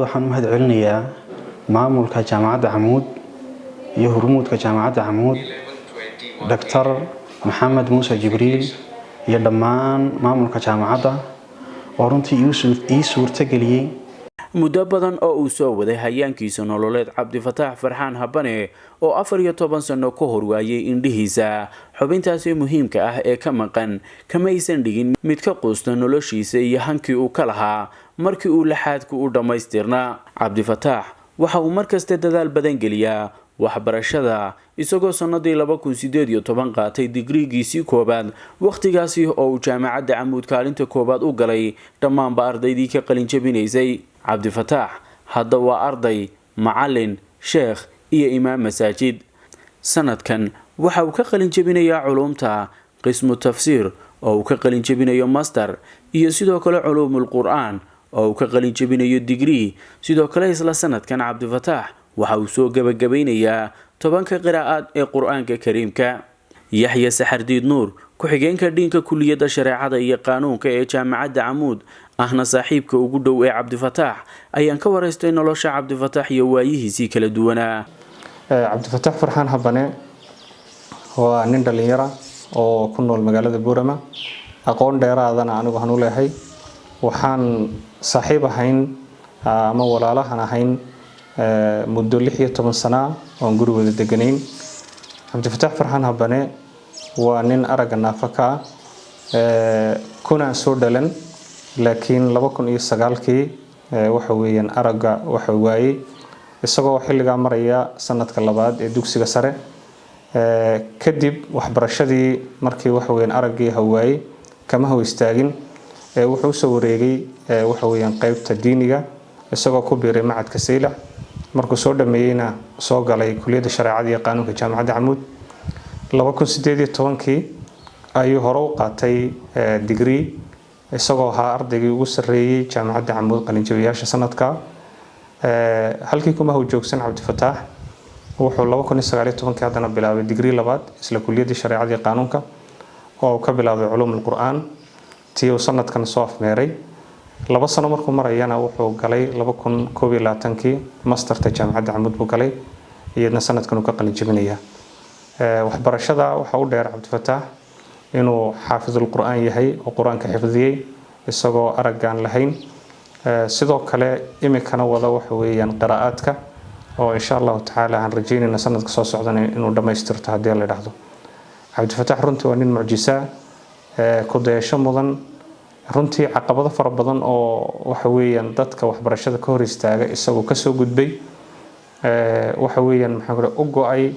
waxaan u mahadcelinayaa maamulka jaamacadda Camuud iyo hormuudka jaamacadda Camuud Dr. Maxamed Muuse Jibriil iyo dhammaan maamulka jaamacadda oo runtii ii suurtageliyay muddo badan oo uu soo waday hayaankiisa nololeed Cabdifataax Farxaan Habane oo 14 sano ka hor waayay indhihiisa xubintaasi muhiimka ah ee ka maqan kama aysan dhigin mid ka qoosta noloshiisa iyo hankii uu ka lahaa markii uu laxaadku u dhameystirnaa. Cabdifataax waxa uu markasta dadaal badan geliyaa waxbarashada isagoo sanadii 2018 qaatay digrigiisii koobaad waqtigaasi oo uu jaamacadda Camuud kaalinta koobaad u galay dhammaan ardaydii ka qalin jabinaysay. Cabdifataax hadda waa arday, macallin, sheekh iyo imaam masaajid. sanadkan waxa uu ka qalin jabinayaa culumta qismu tafsiir oo uu ka qalin jabinayo master iyo sidoo kale culumul quraan oo uu ka qalin jabinayo degree. sidoo kale isla sanadkan Cabdifataax waxa uu soo gabagabeynayaa 10 qiraa'ad ee quraanka kariimka. Yaxya Saxardiid Nuur ku-xigeenka dhiinka kulliyadda shareecada iyo qaanuunka ee jaamacadda Camuud ahna saaxiibka ugu dhow ee Cabdifataax ayaan ka wareystay nolosha Cabdifataax iyo waayihiisii kala duwanaa. Cabdifataax Farxaan Habane waa nin dhalinyaro oo ku nool magaalada Boorama, aqoon dheeraadana anigu waxaan u leeyahay. waxaan saaxiib ahayn ama walaalahan ahayn muddo 16 sano oo gurigooda deganayn. Cabdifataax Farxaan Habane waa nin aragga naafaka kuna soo dhalan laakiin 2009kii waxa weeyaan aragga waxa waayay isagoo xilliga maraya sanadka labaad ee dugsiga sare. kadib waxbarashadii markii waxa weeyaan araggii hawaayay kama hoo istaagin wuxuu soo wareegay waxa weeyaan qaybta diiniga isagoo ku biiray macadka Saylac. markuu soo dhameeyayna soo galay kulliyadda shareecada iyo qaanuunka jaamacadda Camuud. 2018kii ayuu hore u qaatay degree isagoo ahaa ardaygii ugu sarreeyay jaamacadda Camuud qalinjabiyaasha sanadka. halkii kuma uu joogsan Cabdifataax wuxuu 2019 hadana bilaabay degree labaad isla kulliyadda shareecada iyo qaanuunka oo ka bilaabay culumul quraan tii uu sanadkan soo afmeeray. 2 sano markuu marayana wuxuu galay 2021kii masterta jaamacadda Camuud buu galay iyadna sanadkan uu ka qalin jabinayaa. waxbarashada waxa uu dheer Cabdifataax inuu xaafidul quraan yahay oo quraanka xifdiyay isagoo araggan lahayn. sidoo kale imikana wada waxa weeyaan qiraa'adka oo insha Allah taala aan rajeynayna sanadka soo socdana inuu dhameystirto hadii la yiraahdo. Cabdifataax runtii waa nin mucjisa ku dayasho mudan runtii caqabado fara badan oo waxa weeyaan dadka waxbarashada ka hor istaaga isagoo ka soo gudbay waxa weeyaan maxaa u go'ay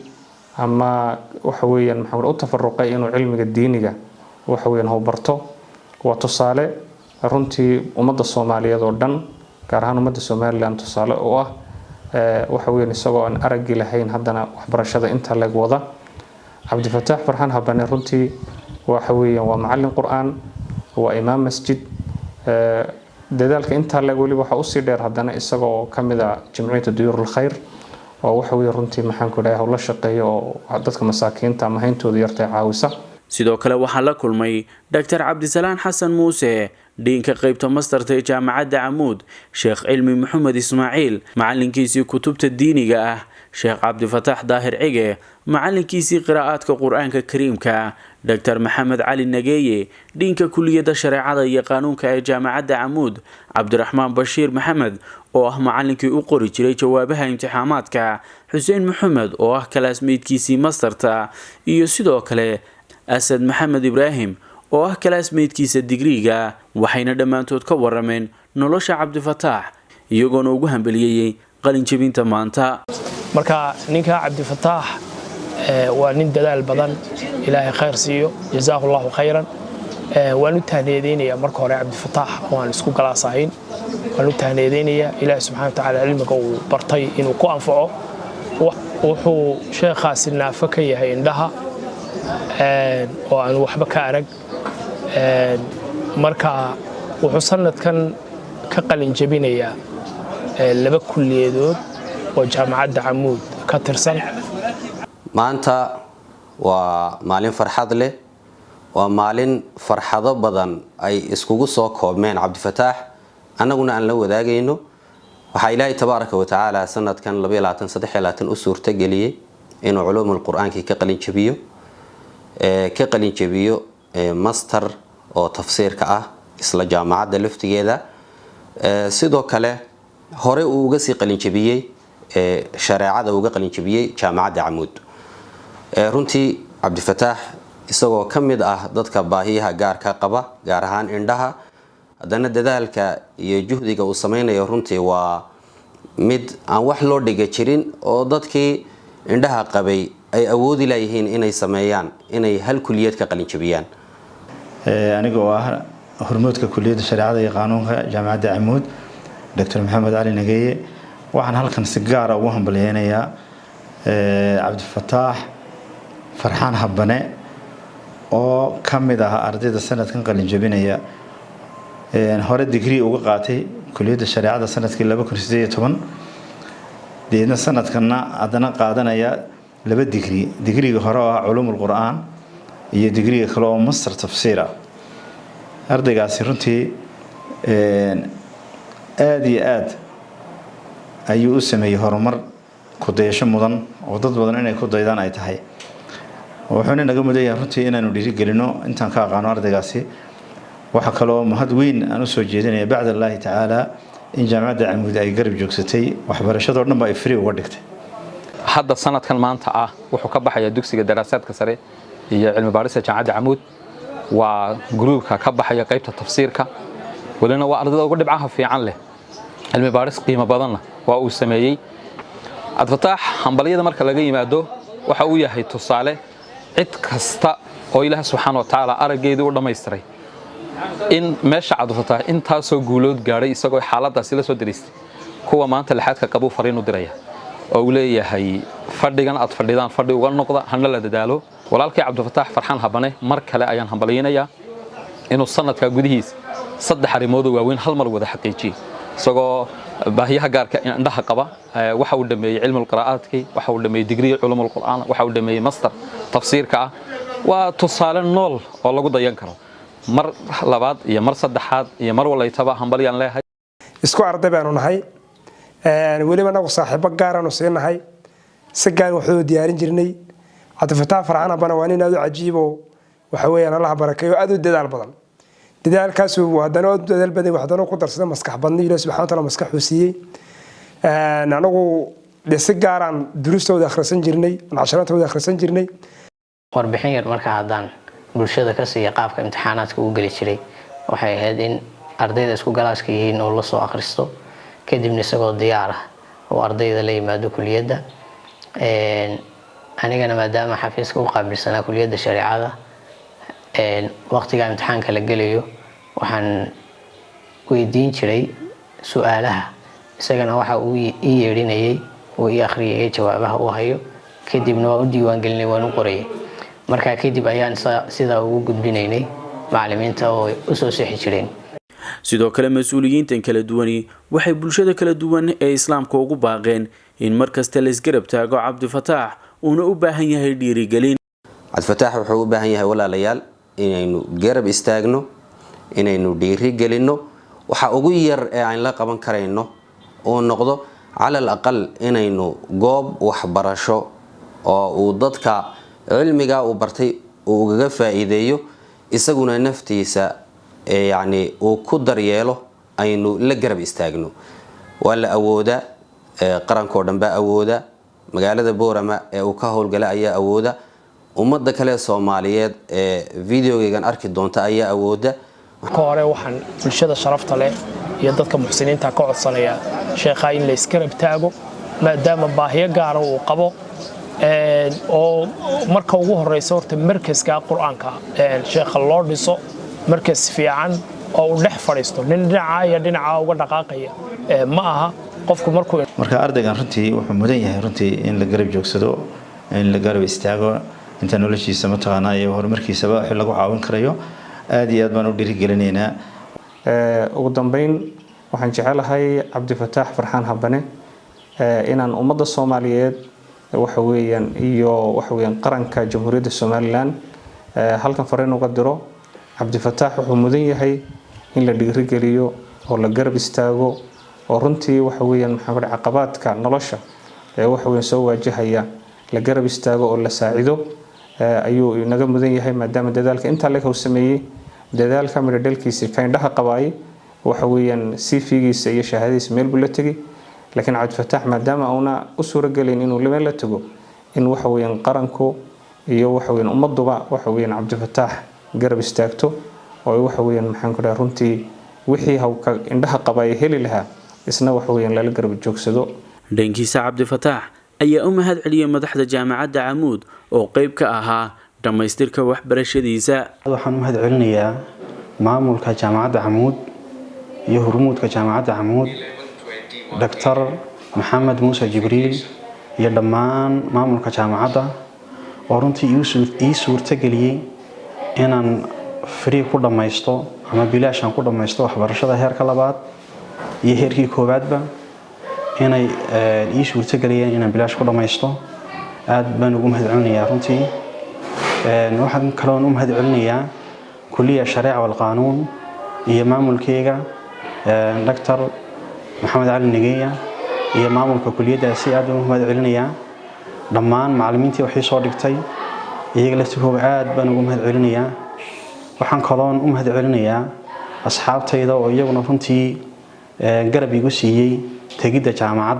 ama waxa weeyaan maxaa u tafaruqay inuu cilmiga diiniga waxa weeyaan uu barto. waa tusaale runtii ummadda Soomaaliyeed oo dhan gaar ahaan ummadda Soomaaliland tusaale oo ah waxa weeyaan isagoo aan araggi lahayn haddana waxbarashada inta laga wada. Cabdifataax Farxaan Habane runtii waxa weeyaan waa macallin quraan, waa imaam masjid. dadaalka inta laga wali waxa u sii dheer haddana isagoo kamid ah jamciyada Duyuurul Khayr oo waxa weeyaan runtii maxaan ku dhahay hawlo shaqeeyo oo dadka masaakiinta ama hayntooda yartay caawisa. sidoo kale waxaa la kulmay Dr. Cabdisalaan Xasan Muuse dhiinka qaybta masterta ee jaamacadda Camuud, Sheekh Cilmi Maxamed Ismaaciil macallinkiisii kutubta diiniga ah, Sheekh Cabdifataax Daahir Cige macallinkiisii qiraa'adka quraanka kariimka, Dr. Maxamed Cali Nageeye dhiinka kulliyadda shareecada iyo qaanuunka ee jaamacadda Camuud, Cabdiraxmaan Bashiir Maxamed oo ah macallinkii u qori jiray jawaabaha imtixaamaadka, Xuseen Maxamed oo ah classmate-kiisii masterta iyo sidoo kale Asad Maxamed Ibrahim oo ah classmate-kiisa digriga. waxayna dhammaantood ka warameen nolosha Cabdifataax iyagoona ugu hambaliyay qalin jabinta maanta. marka ninka Cabdifataax waa nin dadaal badan, ilaahay khayr siiyo, jazaahullahu khayran. waan u tahneedeynaya marka hore Cabdifataax waan isku galaasayn, waan u tahneedeynaya ilaahay subxaanahu wa ta'aala cilmiga uu bartay inuu ku anfaco. wuxuu sheekhaasi naafo ka yahay indhaha oo aan waxba ka arag. marka wuxuu sanadkan ka qalin jabinayaa 2 kulliyadood oo jaamacadda Camuud ka tirsan. maanta waa maalin farxad leh, waa maalin farxado badan ay iskugu soo koobmeen Cabdifataax annaguna aan la wadaagayno. waxaa ilaahay tabaaraka wa tacaala sanadkan 2023 u suurtageliyay inuu culuumul quraanka ka qalin jabiyo master oo tafsiirka ah isla jaamacadda laftigeeda sidoo kale hore uu uga sii qalin jabiyay shareecada uga qalin jabiyay jaamacadda Amuud runtii Cabdifataax isagoo kamid ah dadka baahiyaha gaarka qaba gaar ahaan indhaha hadana dadaalka iyo juhdiga uu sameeyo runtii waa mid aan wax loo dhiga jirin oo dadkii indhaha qabay ay awoodi leeyihiin inay sameeyaan inay hal kuliyad ka qalin jabiyaan aniga oo ah hormoodka kuliyadda shariicada iyo qaanuunka jaamacadda Amuud Dr. Maxamed Ali Nageye waxaan halkan si gaar ah ugu hambalyeeynaa Cabdifataax Farxaan Habane oo kamid ah ardayda sanadkan qalin jabinaya hore degree uga qaatay kuliyadda shariicada sanadkii 2018 deedna sanadkanna adana qaadanaya laba degree hore oo culuumul quraan iyo degree kale oo master tafsiir ardaygaasi runtii aad iyo aad ayuu u sameeyay horumar ku dayasho mudan oo dad badan inay ku daydaan ay tahay wuxuuna naga mudayaa runtii inaanu dhiirigelino intaan ka aqaano ardaygaasi waxa kale oo mahad weyn aan u soo jeedinaya bacda Allah taala in jaamacadda Amuud ay garab joogsatay waxbarashada dhanba ay free uga dhigtay hadda sanadkan maanta ah wuxuu ka baxaya dugsiga daraasaadka sare iyo cilmi baarista jaamacadda Amuud waa groupka ka baxaya qaybta tafsiirka walina waa ardayda ugu dhibcaha fiican leh cilmi baaris qiimo badan waa uu sameeyay Cabdifataax hambaliyada marka laga yimaado waxa uu yahay tusaale cid kasta oo Ilaahay subhanahu wa ta'ala arageedu u dhameystiray in meesha Cabdifataax inta soo guulood gaaray isagoo xaaladaas la soo diristay kuwa maanta laxadka qabu fariin u diraya oo uu leeyahay fadhigan aad fadhidaan fadhi uga noqda hana la dadaalo walaalkii Cabdifataax Farxaan Habane mar kale ayaan hambaliyeenaya inuu sanadka gudihiisa saddex arimood waaweyn hal mar wada xaqiijiyay isagoo baahiyaha gaarka indhaha qaba waxa uu dhameeyay cilmi qiraa'aadkii waxa uu dhameeyay degree culuumul quraan waxa uu dhameeyay master tafsiirka waa tusaale nool oo lagu dayan karo mar labaad iyo mar saddexaad iyo mar walaytaba hambaliyaan leeyahay isku arday baanu nahay waliba nagu saaxiibo gaar ah oo siinahay si gaar wuxuu diyaarin jirnay Cabdifataax Farxaan Habane waa nin aad u cajiib oo waxa weeyaan Allah barakeeyo aad u dadaal badan dadaalkaas uu hadana dadaal badan waxdana ku darsaday maskax badni Ilaahay subhanahu wa ta'ala maskax u siiyay anagu si gaar ah duruustooda akhrisan jirnay casharantooda akhrisan jirnay warbixin yar marka hadaan bulshada ka siiya qaabka imtixaanaadka uu gali jiray waxay ahayd in ardayda isku galaaska yihiin oo la soo akhristo kadibna isagoo diyaar ah oo ardayda la yimaado kuliyadda anigana maadaama xafiiska u qaabilsanaa kuliyadda shariicada waqtiga imtixaanka la galayo waxaan weydiin jiray su'aalaha isagana waxa uu ii yeedhinayay oo ii akhriyay jawaabaha uu hayo kadibna waan u diiwaan gelinay waan u qorayay marka kadib ayaan sida ugu gudbinaynay macallimiinta oo u soo sixi jireen sidoo kale mas'uuliyiintan kala duwani waxay bulshada kala duwan ee islaamka ugu baaqeen in markasta la isgarab taago Cabdifataax uuna u baahan yahay dhiirigelin Cabdifataax wuxuu u baahan yahay walaalayaal inaynu garab istaagno inaynu dhiirigelino waxa ugu yar ee aan la qaban kareyno oo noqdo على الأقل إنه جوب وحبرشة أو ضدك علمي وبرتي وجفا إيديو يسقون نفتيسا يعني وقدر ياله إنه لجرب يستاجنوا ولا أودا قرن كوردن بقى أودا مجالة بورا ما وكهول جلاء أي أودا ومضى كلا صوماليات فيديو جان أركض دونتا أي أودا كاره وحن الشدة شرفت له يدك محسنين تقعد صليا شيخين ليسكرب تاجو ما دام باهي جاره وقبو أو مركز الرئيس ورت مركز كقرآن كا الشيخ الله بيصو مركز في عن أو نحفر يستو ننعى يدنعى ودقاقية معها قفكم مركز أردنا رنتي وحمودين يعني رنتي إن الجرب جوكسدو إن الجرب استعجوا أنت نولشي سمتغنا يهور مركز سبا حلقوا عاون كريو آدي أدمانو ديري جلنينا ودنبين waxaan jecelahay Cabdifataax Farxaan Habane inaan ummadda Soomaaliyeed waxa weeyaan qaranka Jamhuuriyadda Soomaaliland halkan fariin uga diro Cabdifataax wuxuu mudan yahay in la dhiirigeliyo oo la garab istaago oo runtii waxa weeyaan maxaa ku dhacay caqabadka nolosha ee waxa weeyaan soo waajahaya la garab istaago oo la saacido ayuu inaga mudan yahay maadaama dadaalka inta la sameeyay dadaalka mid dhalkiisa ka indhaha qabaay waxa weeyaan CV-giisa iyo shahaadadiisa meel buu la tagay laakiin Cabdi Fataax maadaama uuna u suura galin inuu meel la tago in waxa weeyaan qaranku iyo waxa weeyaan ummaduba waxa weeyaan Cabdi Fataax garab istaagto oo waxa weeyaan maxaan ku dhahay runtii wixii hawka indhaha qabaay heli lahaa isna waxa weeyaan la garab joogsado dhankiisa Cabdi Fataax ayaa u mahad celiyay madaxda jaamacadda Camuud oo qayb ka ahaa dhamaystirka waxbarashadiisa. waxaan u mahad celinayaa maamulka jaamacadda Camuud iyo hormuudka jaamacadda Camuud Dr. Maxamed Muuse Jibriil iyo dhammaan maamulka jaamacadda oo runtii ii suurta geliyay inaan free ku dhamaysto ama bilaash aan ku dhamaysto waxbarashada heerka labaad iyo heerkii koowaadba inay ii suurta geliyeen inaan bilaash ku dhamaysto aad baan ugu mahad celinayaa runtii waxaan kaloon u mahad celinayaa kulliya shariica wal qaanuun iyo maamulkayga Dr. Maxamed Cali Nigeeya iyo maamulka kulliyadaasi aad baan u mahad celinayaa dhammaan macallimiintii waxay soo dhigtay iyaga laftigooda aad baan ugu mahad celinayaa waxaan kaloon u mahad celinayaa asxaabtayda oo iyaguna runtii garab igu siiyay tegidda jaamacadda